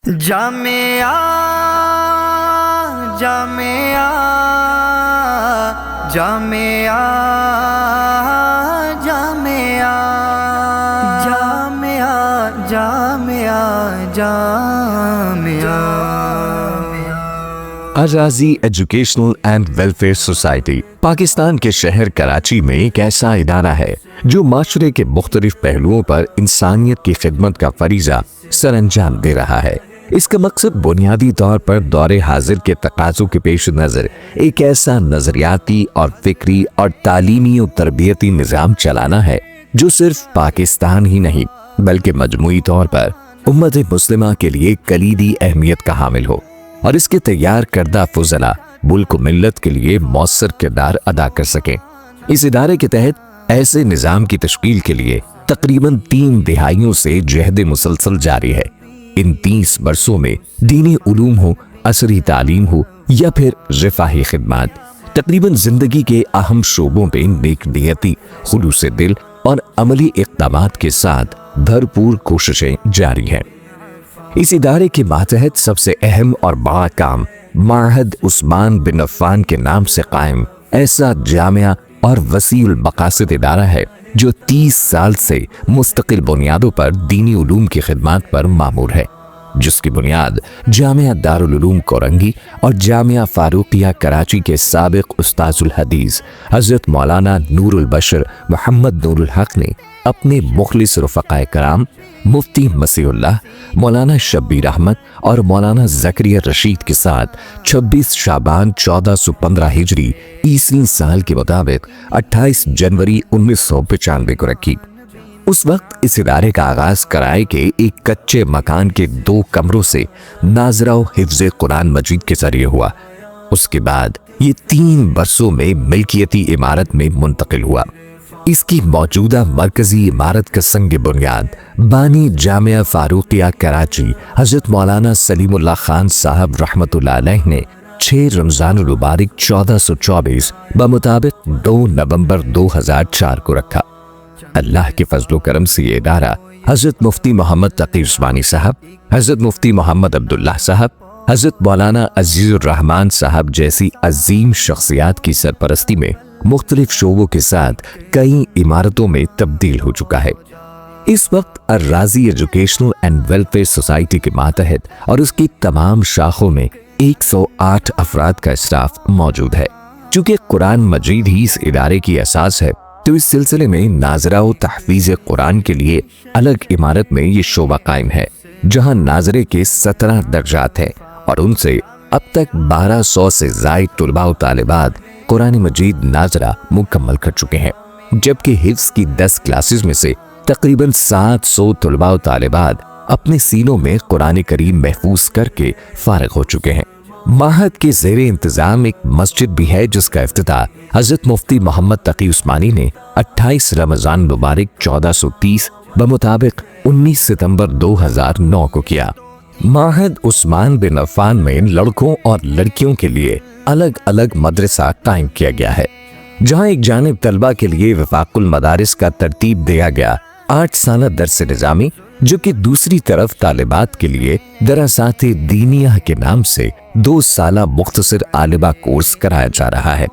Jamia Jamia Jamia Jamia Jamia Jamia Jamia Al-Razi educational and welfare society Pakistan کے شہر کراچی میں ایک ایسا ادارہ ہے جو معاشرے کے مختلف پہلوؤں پر انسانیت کی خدمت کا فریضہ سر انجام دے رہا ہے۔ اس کا مقصد بنیادی طور پر دور حاضر کے تقاضوں کے پیش نظر ایک ایسا نظریاتی اور فکری اور تعلیمی و تربیتی نظام چلانا ہے جو صرف پاکستان ہی نہیں بلکہ مجموعی طور پر امت مسلمہ کے لیے کلیدی اہمیت کا حامل ہو، اور اس کے تیار کردہ فضلاء ملک و ملت کے لیے مؤثر کردار ادا کر سکیں۔ اس ادارے کے تحت ایسے نظام کی تشکیل کے لیے تقریباً 3 دہائیوں سے جہد مسلسل جاری ہے۔ ان 30 برسوں میں دینی علوم ہو، عصری تعلیم ہو یا پھر رفاہی خدمات، تقریباً زندگی کے اہم شعبوں پہ نیک نیتی، خلوص دل اور عملی اقدامات کے ساتھ بھرپور کوششیں جاری ہیں۔ اس ادارے کے ماتحت سب سے اہم اور بڑا کام معہد عثمان بن عفان کے نام سے قائم ایسا جامعہ اور وسیع المقاصد ادارہ ہے جو 30 سال سے مستقل بنیادوں پر دینی علوم کی خدمات پر معمور ہے، جس کی بنیاد جامعہ دارالعلوم کورنگی اور جامعہ فاروقیہ کراچی کے سابق استاذ الحدیث حضرت مولانا نور البشر محمد نور الحق نے اپنے مخلص رفقائے کرام مفتی مسیح اللہ، مولانا شبیر احمد اور مولانا زکریا رشید کے ساتھ 26 شعبان 1415 ہجری عیسوی سال کے مطابق 28 جنوری 1995 کو رکھی۔ اس وقت اس ادارے کا آغاز کرائے کے ایک کچے مکان کے 2 کمروں سے ناظرہ و حفظ قرآن مجید کے ذریعے ہوا۔ اس کے بعد یہ 3 برسوں میں ملکیتی عمارت میں منتقل ہوا۔ اس کی موجودہ مرکزی عمارت کا سنگ بنیاد بانی جامعہ فاروقیہ کراچی حضرت مولانا سلیم اللہ خان صاحب رحمۃ اللہ علیہ نے 6 رمضان المبارک 1424 بمطابق 2 نومبر 2004 کو رکھا۔ اللہ کے فضل و کرم سے یہ ادارہ حضرت مفتی محمد تقی عثمانی صاحب، حضرت مفتی محمد عبداللہ صاحب، حضرت مولانا عزیز الرحمان صاحب جیسی عظیم شخصیات کی سرپرستی میں مختلف شعبوں کے ساتھ کئی عمارتوں میں تبدیل ہو چکا ہے۔ اس وقت الرازی ایجوکیشنل اینڈ ویلفیئر سوسائٹی کے ماتحت اور اس کی تمام شاخوں میں 108 افراد کا اسٹاف موجود ہے۔ چونکہ قرآن مجید ہی اس ادارے کی اساس ہے تو اس سلسلے میں ناظرہ و تحفیظ قرآن کے لیے الگ عمارت میں یہ شعبہ قائم ہے، جہاں ناظرے کے 17 درجات ہیں اور ان سے اب تک 1200 سے زائد طلباء و طالبات قرآن مجید ناظرہ مکمل کر چکے ہیں، جبکہ حفظ کی 10 کلاسز میں سے تقریباً 700 طلباء و طالبات اپنے سینوں میں قرآن کریم محفوظ کر کے فارغ ہو چکے ہیں۔ معہد کے زیر انتظام ایک مسجد بھی ہے جس کا افتتاح حضرت مفتی محمد تقی عثمانی نے 28 رمضان مبارک 1430 بمطابق 19 ستمبر 2009 کو کیا۔ معہد عثمان بن عفان میں لڑکوں اور لڑکیوں کے لیے الگ الگ مدرسہ قائم کیا گیا ہے، جہاں ایک جانب طلبہ کے لیے وفاق المدارس کا ترتیب دیا گیا 8 سالہ درس نظامی، جو کہ دوسری طرف طالبات کے لیے دراسات دینیہ کے نام سے 2 سالہ مختصر عالبہ کورس کرایا جا رہا ہے۔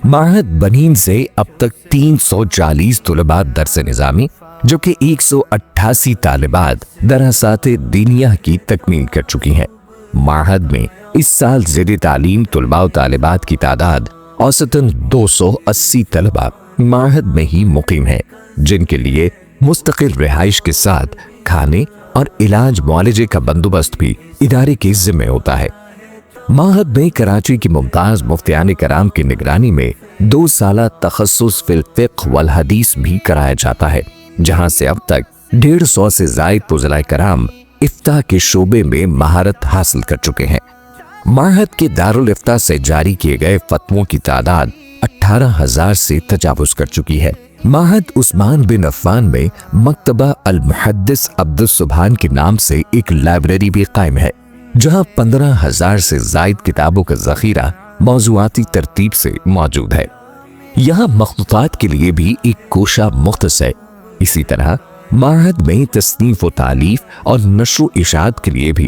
معہد بنین سے اب تک 340 طلبات درس نظامی، جو کہ 188 طالبات دراسات دینیہ کی تکمیل کر چکی ہیں۔ معہد میں اس سال زیر تعلیم طلباء و طالبات کی تعداد اوسطاً 280 طلباء معہد میں ہی مقیم ہیں، جن کے لیے مستقل رہائش کے ساتھ کھانے اور علاج معالجے کا بندوبست بھی ادارے کے ذمہ ہوتا ہے۔ معہد میں کراچی کی ممتاز مفتیان کرام کی نگرانی میں 2 سالہ تخصص فی الفقہ والحدیث بھی کرایا جاتا ہے، جہاں سے اب تک 150 سے زائد فضلاء کرام افتاء کے شعبے میں مہارت حاصل کر چکے ہیں۔ معہد کے دارالفتاء سے جاری کیے گئے فتووں کی تعداد 18,000 سے تجاوز کر چکی ہے۔ معہد عثمان بن عفان میں مکتبہ المحدث عبد السبحان کے نام سے ایک لائبریری بھی قائم ہے، جہاں 15,000 سے زائد کتابوں کا ذخیرہ موضوعاتی ترتیب سے موجود ہے۔ یہاں مخطوطات کے لیے بھی ایک کوشہ مختص ہے۔ اسی طرح معہد میں تصنیف و تالیف اور نشر و اشاعت کے لیے بھی